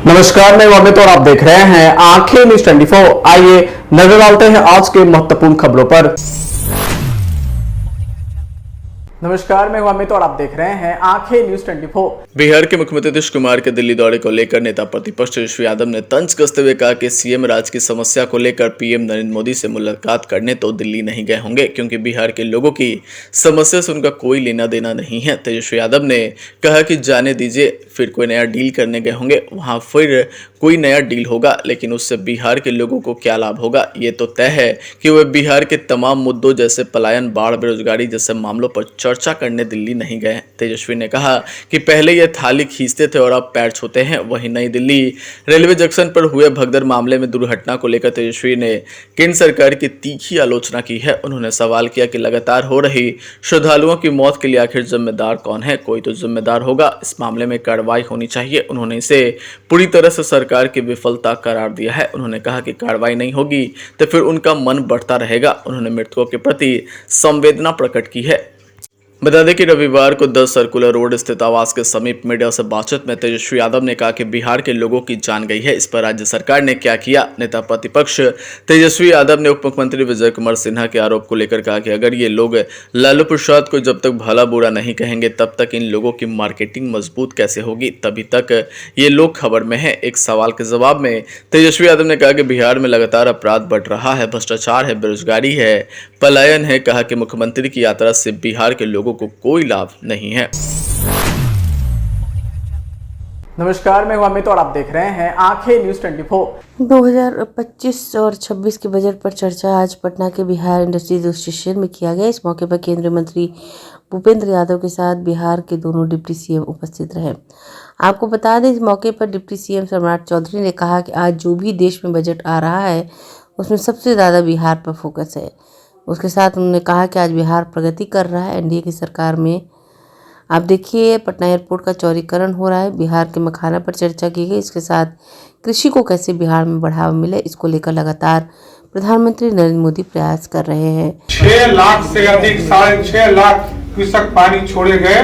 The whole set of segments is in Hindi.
नमस्कार, मैं अमित और आप देख रहे हैं आंखें न्यूज 24। आइए नजर डालते हैं आज के महत्वपूर्ण खबरों पर। नमस्कार, मैं अमित और आप देख रहे हैं आंखें न्यूज 24। बिहार के मुख्यमंत्री नीतीश कुमार के दिल्ली दौरे को लेकर नेता प्रतिपक्ष तेजस्वी यादव ने तंज कसते हुए कहा कि सीएम राज्य की समस्या को लेकर पीएम नरेंद्र मोदी से मुलाकात करने तो दिल्ली नहीं गए होंगे, क्योंकि बिहार के लोगों की समस्या से उनका कोई लेना देना नहीं है। तेजस्वी यादव ने कहा कि जाने दीजिए, फिर कोई नया डील करने गए होंगे, वहां फिर कोई नया डील होगा, लेकिन उससे बिहार के लोगों को क्या लाभ होगा। ये तो तय है कि वे बिहार के तमाम मुद्दों जैसे पलायन, बाढ़, बेरोजगारी जैसे मामलों पर चर्चा करने दिल्ली नहीं गए। तेजस्वी ने कहा कि पहले ये थाली खींचते थे और अब पैर छूते हैं। वहीं नई दिल्ली रेलवे जंक्शन पर हुए भगदड़ मामले में दुर्घटना को लेकर तेजस्वी ने केंद्र सरकार की तीखी आलोचना की है। उन्होंने सवाल किया कि लगातार हो रही श्रद्धालुओं की मौत के लिए आखिर जिम्मेदार कौन है? कोई तो जिम्मेदार होगा। इस मामले में कार्रवाई होनी चाहिए। उन्होंने इसे पूरी तरह से सरकार की विफलता करार दिया है। उन्होंने कहा कि कार्रवाई नहीं होगी तो फिर उनका मन बढ़ता रहेगा। उन्होंने मृतकों के प्रति संवेदना प्रकट की है। बता दें कि रविवार को 10 सर्कुलर रोड स्थित आवास के समीप मीडिया से बातचीत में तेजस्वी यादव ने कहा कि बिहार के लोगों की जान गई है, इस पर राज्य सरकार ने क्या किया। नेता प्रतिपक्ष तेजस्वी यादव ने उप मुख्यमंत्री विजय कुमार सिन्हा के आरोप को लेकर कहा कि अगर ये लोग लालू प्रसाद को जब तक भला बुरा नहीं कहेंगे तब तक इन लोगों की मार्केटिंग मजबूत कैसे होगी, तभी तक ये लोग खबर में है। एक सवाल के जवाब में तेजस्वी यादव ने कहा कि बिहार में लगातार अपराध बढ़ रहा है, भ्रष्टाचार है, बेरोजगारी है, पलायन है। कहा कि मुख्यमंत्री की यात्रा से बिहार के लोगों को कोई लाभ नहीं है। नमस्कार, मैं अमित और आप देख रहे हैं आंखें न्यूज 24। 2025 और 26 के बजट पर चर्चा आज पटना के बिहार इंडस्ट्रीज एसोसिएशन में किया गया। इस मौके पर केंद्रीय मंत्री भूपेंद्र यादव के साथ बिहार के दोनों डिप्टी सीएम उपस्थित रहे। आपको बता दें, इस मौके पर डिप्टी सीएम सम्राट चौधरी ने कहा कि आज जो भी देश में बजट आ रहा है उसमें सबसे ज़्यादा बिहार पर फोकस है। उसके साथ उन्होंने कहा कि आज बिहार प्रगति कर रहा है। एनडीए की सरकार में आप देखिए पटना एयरपोर्ट का चौड़ीकरण हो रहा है, बिहार के मखाना पर चर्चा की गई। इसके साथ कृषि को कैसे बिहार में बढ़ावा मिले, इसको लेकर लगातार प्रधानमंत्री नरेंद्र मोदी प्रयास कर रहे हैं। 6 लाख से अधिक 6.5 लाख क्यूसेक पानी छोड़े गए।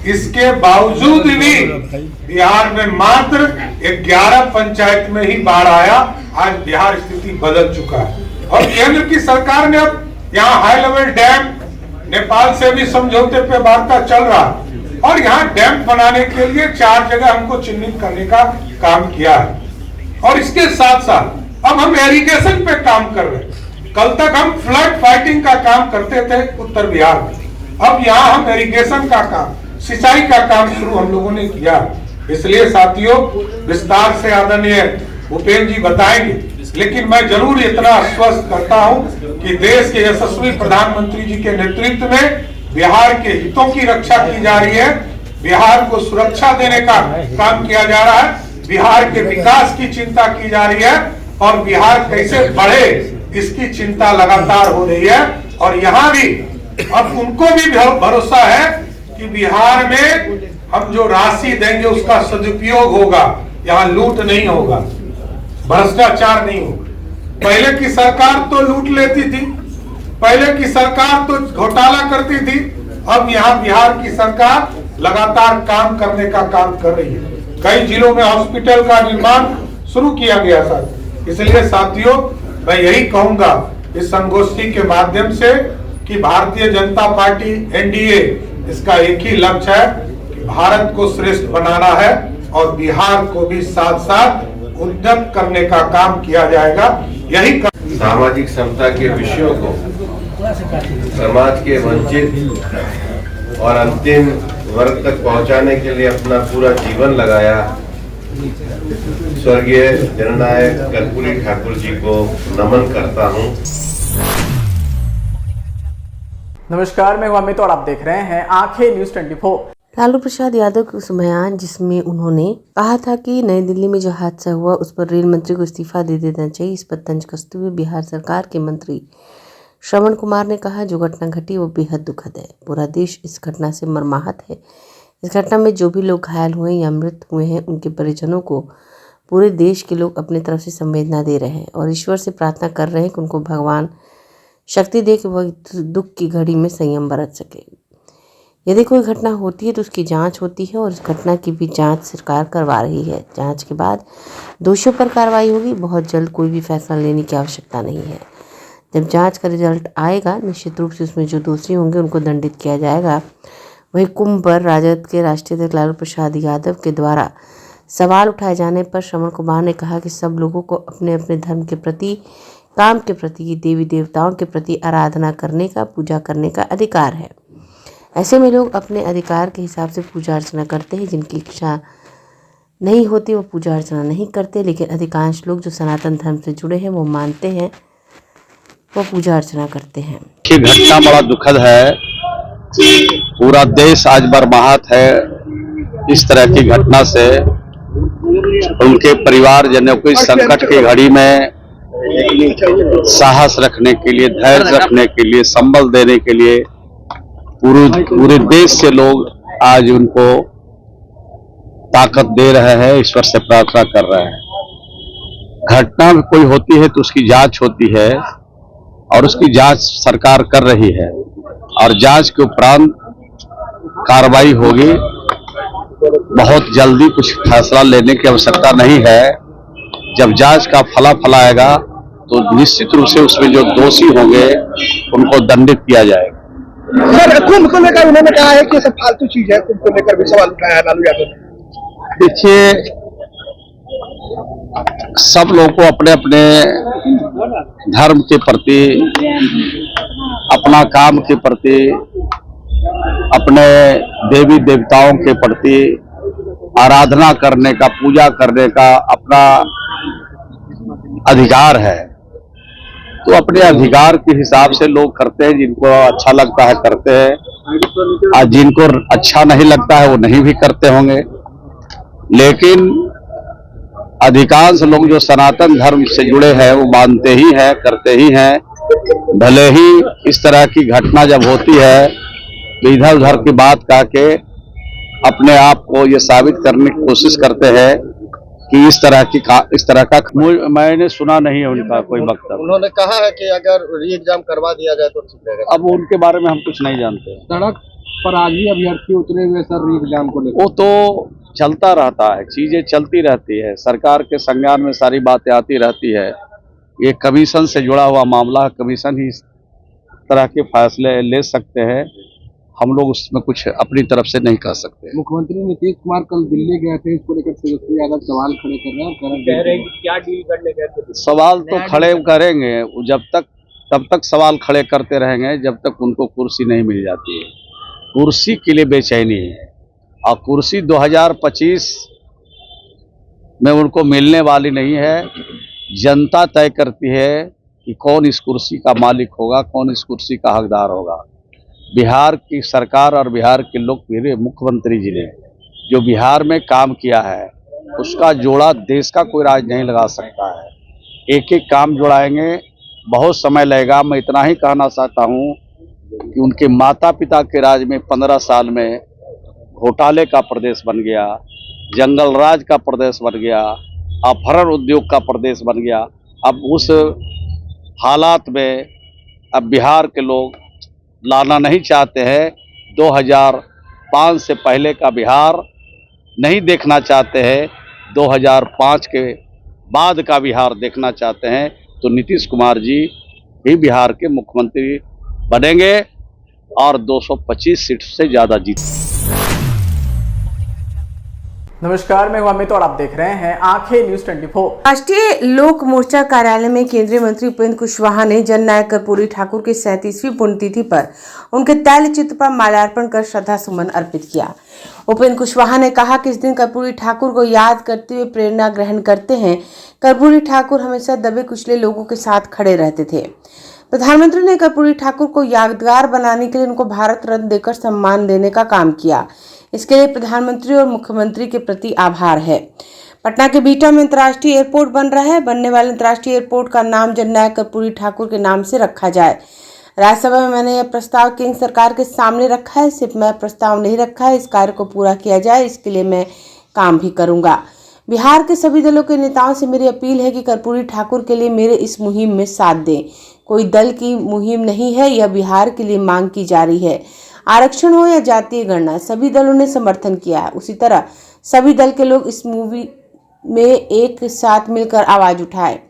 इसके बावजूद भी बिहार में मात्र 11 पंचायत में ही बाढ़ आया। आज बिहार स्थिति बदल चुका है और केंद्र की सरकार ने अब यहाँ हाई लेवल डैम, नेपाल से भी समझौते पे वार्ता चल रहा है और यहाँ डैम बनाने के लिए 4 जगह हमको चिन्हित करने का काम किया है। और इसके साथ साथ अब हम इरिगेशन पे काम कर रहे हैं। कल तक हम फ्लड फाइटिंग का काम करते थे उत्तर बिहार में, अब यहाँ हम इरिगेशन का काम, सिंचाई का काम शुरू हम लोगों ने किया। इसलिए साथियों, विस्तार से आदरणीय भूपेंद्र जी बताएंगे, लेकिन मैं जरूर इतना आश्वस्त करता हूं कि देश के यशस्वी प्रधानमंत्री जी के नेतृत्व में बिहार के हितों की रक्षा की जा रही है, बिहार को सुरक्षा देने का काम किया जा रहा है, बिहार के विकास की चिंता की जा रही है और बिहार कैसे बढ़े इसकी चिंता लगातार हो रही है। और यहाँ भी अब उनको भी भरोसा है कि बिहार में हम जो राशि देंगे उसका सदुपयोग होगा, यहाँ लूट नहीं होगा, भ्रष्टाचार नहीं होगा। पहले की सरकार तो लूट लेती थी, पहले की सरकार तो घोटाला करती थी, अब यहाँ बिहार की सरकार लगातार काम करने का काम कर रही है। कई जिलों में हॉस्पिटल का निर्माण शुरू किया गया था। इसलिए साथियों, मैं यही कहूंगा इस संगोष्ठी के माध्यम से कि भारतीय जनता पार्टी एनडीए, इसका एक ही लक्ष्य है कि भारत को श्रेष्ठ बनाना है और बिहार को भी साथ साथ उन्नत करने का काम किया जाएगा। यही सामाजिक समता के विषयों को समाज के वंचित और अंतिम वर्ग तक पहुंचाने के लिए अपना पूरा जीवन लगाया स्वर्गीय जननायक कर्पूरी ठाकुर जी को नमन करता हूं। नमस्कार, मैं अमित और आप देख रहे हैं आंखें न्यूज 24। लालू प्रसाद यादव के उस बयान जिसमें उन्होंने कहा था कि नई दिल्ली में जो हादसा हुआ उस पर रेल मंत्री को इस्तीफा दे देना चाहिए, इस पर तंज कसते हुए बिहार सरकार के मंत्री श्रवण कुमार ने कहा, जो घटना घटी वो बेहद दुखद है। पूरा देश इस घटना से मर्माहत है। इस घटना में जो भी लोग घायल हुए या मृत हुए हैं उनके परिजनों को पूरे देश के लोग अपनी तरफ से संवेदना दे रहे हैं और ईश्वर से प्रार्थना कर रहे हैं कि उनको भगवान शक्ति दे कि वह दुख की घड़ी में संयम बरत सके। यदि कोई घटना होती है तो उसकी जांच होती है और उस घटना की भी जांच सरकार करवा रही है। जांच के बाद दोषियों पर कार्रवाई होगी। बहुत जल्द कोई भी फैसला लेने की आवश्यकता नहीं है। जब जांच का रिजल्ट आएगा निश्चित रूप से उसमें जो दोषी होंगे उनको दंडित किया जाएगा। वहीं कुंभ पर राजद के राष्ट्रीय अध्यक्ष लालू प्रसाद यादव के द्वारा सवाल उठाए जाने पर श्रवण कुमार ने कहा कि सब लोगों को अपने अपने धर्म के प्रति, काम के प्रति, देवी देवताओं के प्रति आराधना करने का, पूजा करने का अधिकार है। ऐसे में लोग अपने अधिकार के हिसाब से पूजा अर्चना करते हैं। जिनकी इच्छा नहीं होती वो पूजा अर्चना नहीं करते, लेकिन अधिकांश लोग जो सनातन धर्म से जुड़े हैं वो मानते हैं, वो पूजा अर्चना करते हैं। ये घटना बड़ा दुखद है। पूरा देश आज बर्माहत है इस तरह की घटना से। उनके परिवारजनों को इस संकट की घड़ी में साहस रखने के लिए, धैर्य रखने के लिए, संबल देने के लिए पूरे देश से लोग आज उनको ताकत दे रहे हैं, ईश्वर से प्रार्थना कर रहे हैं। घटना कोई होती है तो उसकी जांच होती है और उसकी जांच सरकार कर रही है और जांच के उपरांत कार्रवाई होगी। बहुत जल्दी कुछ फैसला लेने की आवश्यकता नहीं है। जब जांच का फलाफल आएगा तो निश्चित रूप से उसमें जो दोषी होंगे उनको दंडित किया जाएगा। सर, कुंभ को लेकर उन्होंने कहा है कि सब फालतू चीज है। कुंभ को लेकर भी सवाल उठाया है लालू यादव ने। देखिए, सब लोग को अपने अपने धर्म के प्रति, अपना काम के प्रति, अपने देवी देवताओं के प्रति आराधना करने का, पूजा करने का अपना अधिकार है। तो अपने अधिकार के हिसाब से लोग करते हैं। जिनको अच्छा लगता है करते हैं और जिनको अच्छा नहीं लगता है वो नहीं भी करते होंगे। लेकिन अधिकांश लोग जो सनातन धर्म से जुड़े हैं वो मानते ही हैं, करते ही हैं। भले ही इस तरह की घटना जब होती है तो इधर उधर की बात कह के अपने आप को ये साबित करने की कोशिश करते हैं कि इस तरह का मैंने सुना नहीं है उनका कोई वक्तव्य। उन्होंने कहा है कि अगर री एग्जाम करवा दिया जाए तो ठीक रहेगा। अब उनके बारे में हम कुछ नहीं जानते। सड़क पर आज ही अभ्यर्थी उतरे हुए सर री एग्जाम को लेकर। वो तो चलता रहता है, चीजें चलती रहती है। सरकार के संज्ञान में सारी बातें आती रहती है। ये कमीशन से जुड़ा हुआ मामला है। कमीशन ही इस तरह के फैसले ले सकते हैं। हम लोग उसमें कुछ अपनी तरफ से नहीं कर सकते। मुख्यमंत्री नीतीश कुमार कल दिल्ली गए थे, इसको लेकर तेजस्वी यादव सवाल खड़े कर रहे हैं और कह रहे हैं क्या डील करने गए थे। सवाल तो खड़े करेंगे तब तक सवाल खड़े करते रहेंगे जब तक उनको कुर्सी नहीं मिल जाती है। कुर्सी के लिए बेचैनी है और कुर्सी 2025 में उनको मिलने वाली नहीं है। जनता तय करती है कि कौन इस कुर्सी का मालिक होगा, कौन इस कुर्सी का हकदार होगा। बिहार की सरकार और बिहार के लोग, मेरे मुख्यमंत्री जी ने जो बिहार में काम किया है उसका जोड़ा देश का कोई राज नहीं लगा सकता है। एक एक काम जोड़ाएंगे, बहुत समय लगेगा। मैं इतना ही कहना चाहता हूँ कि उनके माता पिता के राज में 15 साल में घोटाले का प्रदेश बन गया, जंगल राज का प्रदेश बन गया, अपहरण उद्योग का प्रदेश बन गया। अब उस हालात में अब बिहार के लोग लाना नहीं चाहते हैं। 2005 से पहले का बिहार नहीं देखना चाहते हैं, 2005 के बाद का बिहार देखना चाहते हैं। तो नीतीश कुमार जी भी बिहार के मुख्यमंत्री बनेंगे और 225 सीट से ज्यादा जीत। नमस्कार, मैं हूं अमित और आप देख रहे हैं आंखें न्यूज 24। राष्ट्रीय लोक मोर्चा कार्यालय में केंद्रीय मंत्री उपेंद्र कुशवाहा ने जननायक कर्पूरी ठाकुर की 37वीं पुण्यतिथि पर उनके तैल चित्र पर माल्यार्पण कर श्रद्धा सुमन अर्पित किया। उपेंद्र कुशवाहा ने कहा कि इस दिन कर्पूरी ठाकुर को याद करते हुए प्रेरणा ग्रहण करते हैं। कर्पूरी ठाकुर हमेशा दबे कुचले लोगों के साथ खड़े रहते थे। प्रधानमंत्री ने कर्पूरी ठाकुर को यादगार बनाने के लिए उनको भारत रत्न देकर सम्मान देने का काम किया। इसके लिए प्रधानमंत्री और मुख्यमंत्री के प्रति आभार है। पटना के बीटा में अंतर्राष्ट्रीय एयरपोर्ट बन रहा है। बनने वाले अंतर्राष्ट्रीय एयरपोर्ट का नाम जननायक कर्पूरी ठाकुर के नाम से रखा जाए। राज्यसभा में मैंने यह प्रस्ताव केंद्र सरकार के सामने रखा है। सिर्फ मैं प्रस्ताव नहीं रखा है, इस कार्य को पूरा किया जाए, इसके लिए मैं काम भी करूंगा। बिहार के सभी दलों के नेताओं से मेरी अपील है कि कर्पूरी ठाकुर के लिए मेरे इस मुहिम में साथ दें। कोई दल की मुहिम नहीं है, यह बिहार के लिए मांग की जा रही है। आरक्षण हो या जातीय गणना, सभी दलों ने समर्थन किया है। उसी तरह सभी दल के लोग इस मूवी में एक साथ मिलकर आवाज उठाए।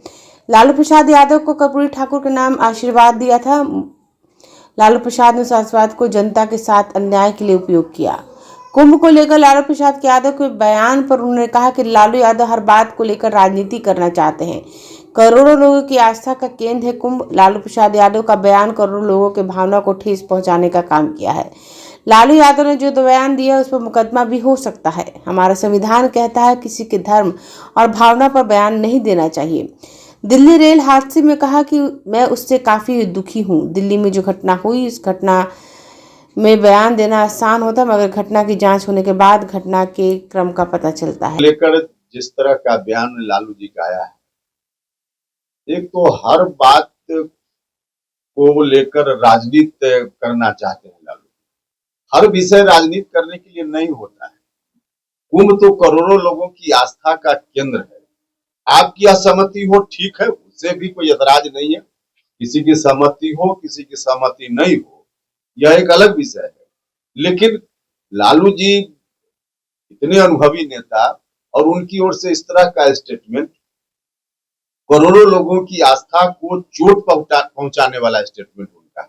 लालू प्रसाद यादव को कर्पूरी ठाकुर के नाम आशीर्वाद दिया था। लालू प्रसाद ने सारस्वत को जनता के साथ अन्याय के लिए उपयोग किया। कुंभ को लेकर लालू प्रसाद यादव के बयान पर उन्होंने कहा कि लालू यादव हर बात को लेकर राजनीति करना चाहते हैं। करोड़ों लोगों की आस्था का केंद्र है कुंभ। लालू प्रसाद यादव का बयान करोड़ों लोगों के भावना को ठेस पहुंचाने का काम किया है। लालू यादव ने जो बयान दिया उस पर मुकदमा भी हो सकता है। हमारा संविधान कहता है किसी के धर्म और भावना पर बयान नहीं देना चाहिए। दिल्ली रेल हादसे में कहा कि मैं उससे काफी दुखी हूँ। दिल्ली में जो घटना हुई, इस घटना में बयान देना आसान होता है, मगर घटना की जांच होने के बाद घटना के क्रम का पता चलता है। लेकर जिस तरह का बयान लालू जी का आया है, एक तो हर बात को लेकर राजनीति करना चाहते हैं लालू। हर विषय राजनीति करने के लिए नहीं होता है। कुंभ तो करोड़ों लोगों की आस्था का केंद्र है। आपकी असहमति हो, ठीक है, उससे भी कोई एतराज नहीं है। किसी की सहमति हो, किसी की सहमति नहीं हो, यह एक अलग विषय है। लेकिन लालू जी इतने अनुभवी नेता और उनकी ओर से इस तरह का स्टेटमेंट, करोड़ों लोगों की आस्था को चोट पहुंचाने वाला स्टेटमेंट उनका है।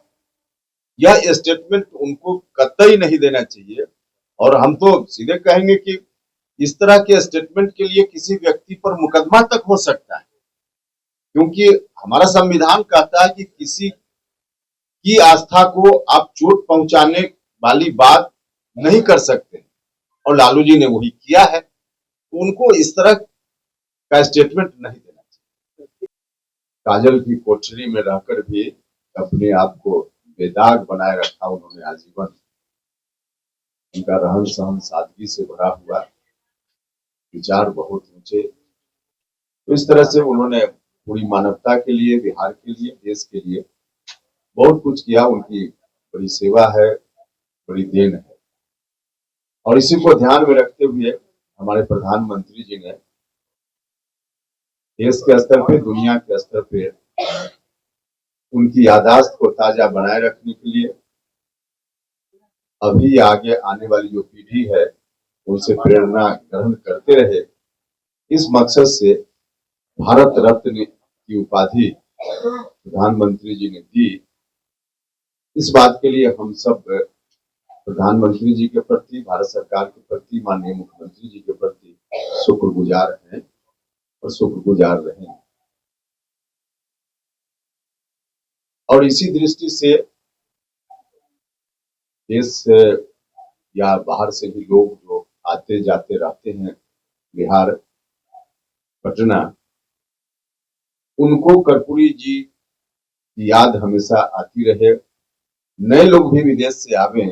यह स्टेटमेंट उनको कतई नहीं देना चाहिए। और हम तो सीधे कहेंगे कि इस तरह के स्टेटमेंट के लिए किसी व्यक्ति पर मुकदमा तक हो सकता है, क्योंकि हमारा संविधान कहता है कि किसी की आस्था को आप चोट पहुंचाने वाली बात नहीं कर सकते, और लालू जी ने वही किया है। तो उनको इस तरह का स्टेटमेंट नहीं देना चाहिए। काजल की कोठरी में रहकर भी अपने आप को बेदाग बनाए रखा उन्होंने आजीवन। उनका रहन सहन सादगी से भरा हुआ, विचार बहुत ऊंचे। तो इस तरह से उन्होंने पूरी मानवता के लिए, बिहार के लिए, देश के लिए बहुत कुछ किया। उनकी बड़ी सेवा है, बड़ी देन है। और इसी को ध्यान में रखते हुए हमारे प्रधानमंत्री जी ने देश के स्तर पे, दुनिया के स्तर पे उनकी याददाश्त को ताजा बनाए रखने के लिए, अभी आगे आने वाली जो पीढ़ी है उनसे प्रेरणा ग्रहण करते रहे, इस मकसद से भारत रत्न की उपाधि प्रधानमंत्री जी ने दी। इस बात के लिए हम सब प्रधानमंत्री जी के प्रति, भारत सरकार के प्रति, माननीय मुख्यमंत्री जी के प्रति शुक्रगुजार हैं और शुक्रगुजार रहेंगे। और इसी दृष्टि से देश या बाहर से भी लोग जो आते जाते रहते हैं बिहार, पटना, उनको कर्पूरी जी की याद हमेशा आती रहे। नए लोग भी विदेश से आवे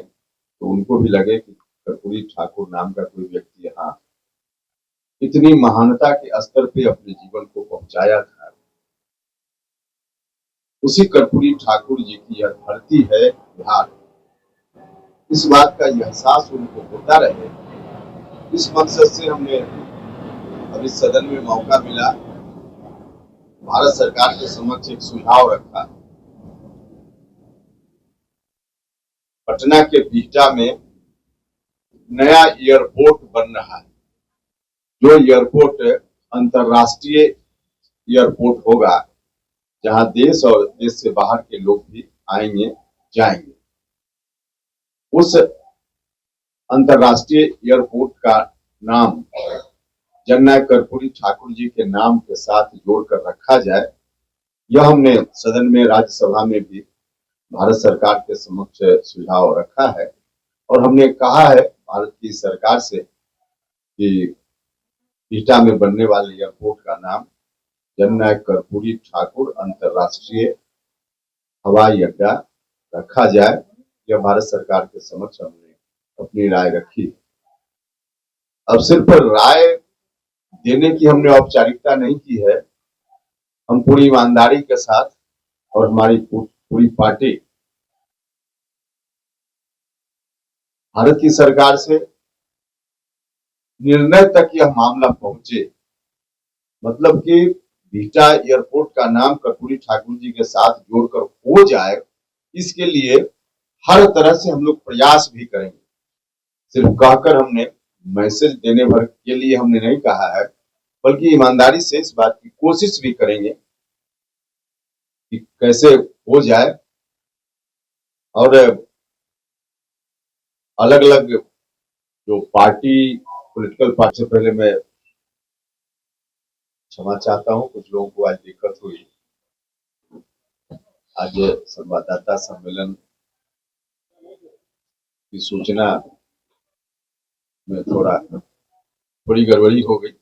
तो उनको भी लगे कि कर्पूरी ठाकुर नाम का कोई व्यक्ति यहाँ इतनी महानता के स्तर पे अपने जीवन को पहुंचाया था। उसी कर्पूरी ठाकुर जी की यह धरती है बिहार, इस बात का एहसास उनको होता रहे। इस मकसद से हमने अभी सदन में मौका मिला, भारत सरकार के समक्ष एक सुझाव रखा। पटना के बिहटा में नया एयरपोर्ट बन रहा है, जो एयरपोर्ट अंतरराष्ट्रीय एयरपोर्ट होगा, जहां देश और देश से बाहर के लोग भी आएंगे जाएंगे। उस अंतरराष्ट्रीय एयरपोर्ट का नाम जननायक कर्पूरी ठाकुर जी के नाम के साथ जोड़कर रखा जाए, यह हमने सदन में, राज्यसभा में भी भारत सरकार के समक्ष सुझाव रखा है। और हमने कहा है भारत की सरकार से कि बिहटा में बनने वाले एयरपोर्ट का नाम जननायक कर्पूरी ठाकुर अंतरराष्ट्रीय हवाई अड्डा रखा जाए। यह भारत सरकार के समक्ष हमने अपनी राय रखी। अब सिर्फ राय देने की हमने औपचारिकता नहीं की है, हम पूरी ईमानदारी के साथ और हमारी पूरी पार्टी भारत की सरकार से निर्णय तक यह मामला पहुंचे, मतलब कि बिहटा एयरपोर्ट का नाम कर्पूरी ठाकुर जी के साथ जोड़कर हो जाए, इसके लिए हर तरह से हम लोग प्रयास भी करेंगे। सिर्फ कहकर हमने मैसेज देने भर के लिए हमने नहीं कहा है, बल्कि ईमानदारी से इस बात की कोशिश भी करेंगे कि कैसे हो जाए। और अलग अलग जो पार्टी, पॉलिटिकल पार्टी से पहले मैं क्षमा चाहता हूं, कुछ लोगों को आज दिक्कत हुई। आज संवाददाता सम्मेलन की सूचना में थोड़ी गड़बड़ी हो गई,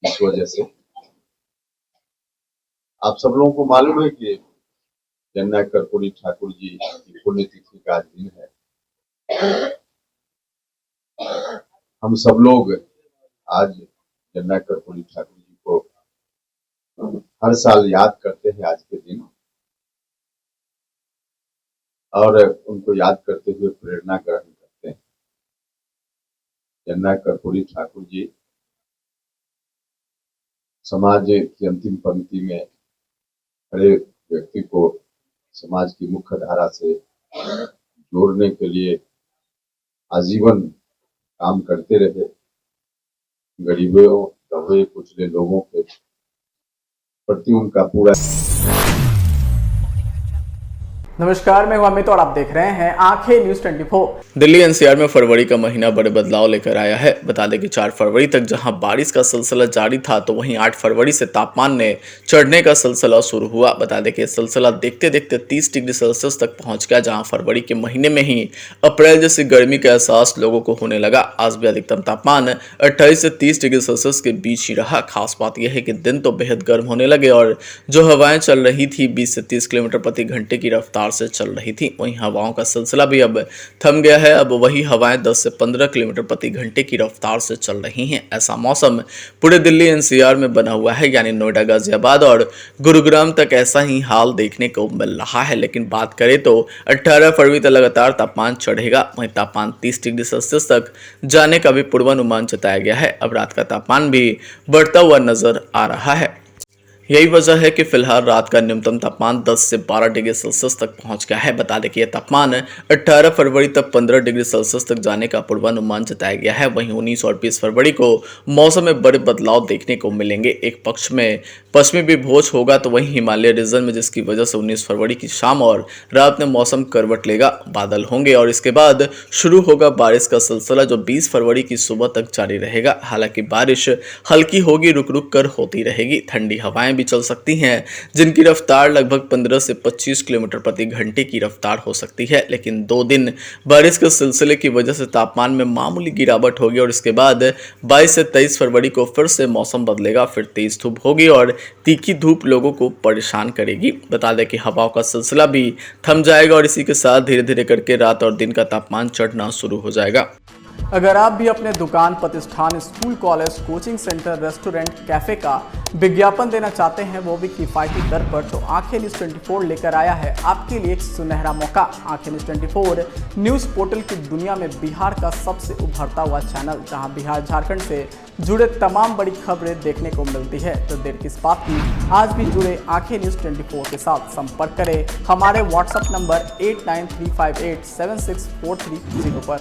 इस वजह से। आप सब लोगों को मालूम है कि जननायक कर्पूरी ठाकुर जी की पुण्यतिथि का आज दिन है। हम सब लोग आज जननायक कर्पूरी ठाकुर जी को हर साल याद करते हैं आज के दिन, और उनको याद करते हुए प्रेरणा ग्रहण करते हैं। जननायक कर्पूरी ठाकुर जी समाज की अंतिम पंक्ति में खड़े व्यक्ति को समाज की मुख्य धारा से जोड़ने के लिए आजीवन काम करते रहे। गरीबों, दबे कुचले लोगों के प्रति उनका पूरा। नमस्कार, मैं हूं अमित और आप देख रहे हैं आंखें न्यूज 24। दिल्ली एनसीआर में फरवरी का महीना बड़े बदलाव लेकर आया है। बता दें कि 4 फरवरी तक जहां बारिश का सिलसिला जारी था, तो वहीं 8 फरवरी से तापमान में चढ़ने का सिलसिला शुरू हुआ। बता दें कि सिलसिला देखते देखते 30 डिग्री सेल्सियस तक पहुंच गया, जहां फरवरी के महीने में ही अप्रैल जैसी गर्मी का एहसास लोगों को होने लगा। आज भी अधिकतम तापमान 28 से 30 डिग्री सेल्सियस के बीच ही रहा। खास बात यह है कि दिन तो बेहद गर्म होने लगे और जो हवाएं चल रही थी 20 से 30 किलोमीटर प्रति घंटे की रफ्तार से चल रही थी। वहीं हवाओं का सिलसिला भी अब थम गया है। अब वही हवाएं 10 से 15 किलोमीटर प्रति घंटे की रफ्तार से चल रही हैं। ऐसा मौसम पूरे दिल्ली एनसीआर में बना हुआ है, यानी नोएडा, गाजियाबाद और गुरुग्राम तक ऐसा ही हाल देखने को मिल रहा है। लेकिन बात करें तो 18 फरवरी तक लगातार तापमान चढ़ेगा। वहीं तापमान 30 डिग्री सेल्सियस तक जाने का भी पूर्वानुमान जताया गया है। अब रात का तापमान भी बढ़ता हुआ नजर आ रहा है। यही वजह है कि फिलहाल रात का न्यूनतम तापमान 10 से 12 डिग्री सेल्सियस तक पहुंच गया है। बता दें कि यह तापमान 18 फरवरी तक 15 डिग्री सेल्सियस तक जाने का पूर्वानुमान जताया गया है। वहीं 19 और 20 फरवरी को मौसम में बड़े बदलाव देखने को मिलेंगे। एक पक्ष में पश्चिमी विभोज होगा, तो वहीं हिमालय रीजन में, जिसकी वजह से 19 फरवरी की शाम और रात में मौसम करवट लेगा। बादल होंगे और इसके बाद शुरू होगा बारिश का सिलसिला, जो 20 फरवरी की सुबह तक जारी रहेगा। हालांकि बारिश हल्की होगी, रुक रुक कर होती रहेगी। ठंडी हवाएं भी चल सकती हैं, जिनकी रफ्तार लगभग 15 से 25 किलोमीटर प्रति घंटे की रफ्तार हो सकती है। लेकिन 2 दिन बारिश के सिलसिले की वजह से तापमान में मामूली गिरावट होगी और इसके बाद 22 से 23 फरवरी को फिर से मौसम बदलेगा। फिर तेज धूप होगी और तीखी धूप लोगों को परेशान करेगी। बता दें कि हवाओं का सिलसिला भी थम जाएगा और इसी के साथ धीरे धीरे करके रात और दिन का तापमान चढ़ना शुरू हो जाएगा। अगर आप भी अपने दुकान, प्रतिष्ठान, school, college, coaching centre, restaurant, cafe का विज्ञापन देना चाहते हैं, वो भी किफ़ायती दर पर, तो आंखें न्यूज़ 24 लेकर आया है आपके लिए एक सुनहरा मौका। आंखें न्यूज़ 24 न्यूज़ पोर्टल की दुनिया में बिहार का सबसे उभरता हुआ चैनल, जहां बिहार, झारखंड से जुड़े तमाम बड़ी खबरें देखने को मिलती है। तो देर किस बात की, आज भी जुड़े आंखें न्यूज़ 24 के साथ। संपर्क करें हमारे व्हाट्सएप नंबर 8935876430 पर।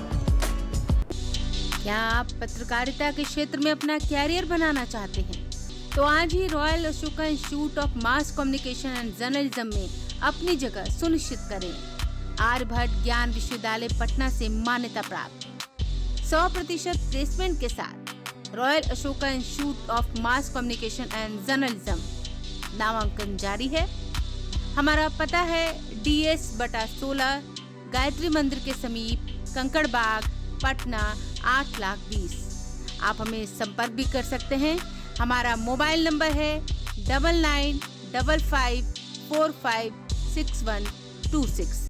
क्या आप पत्रकारिता के क्षेत्र में अपना कैरियर बनाना चाहते हैं? तो आज ही royal Ashoka institute of mass communication and journalism में अपनी जगह सुनिश्चित करें। आर्यभट्ट ज्ञान विश्वविद्यालय पटना से मान्यता प्राप्त 100% प्लेसमेंट के साथ royal Ashoka institute of mass communication and journalism नामांकन जारी है। हमारा पता है DS/16 गायत्री मंदिर के समीप, कंकड़बाग, पटना 8,20,000। आप हमें संपर्क भी कर सकते हैं। हमारा मोबाइल नंबर है 9955456126।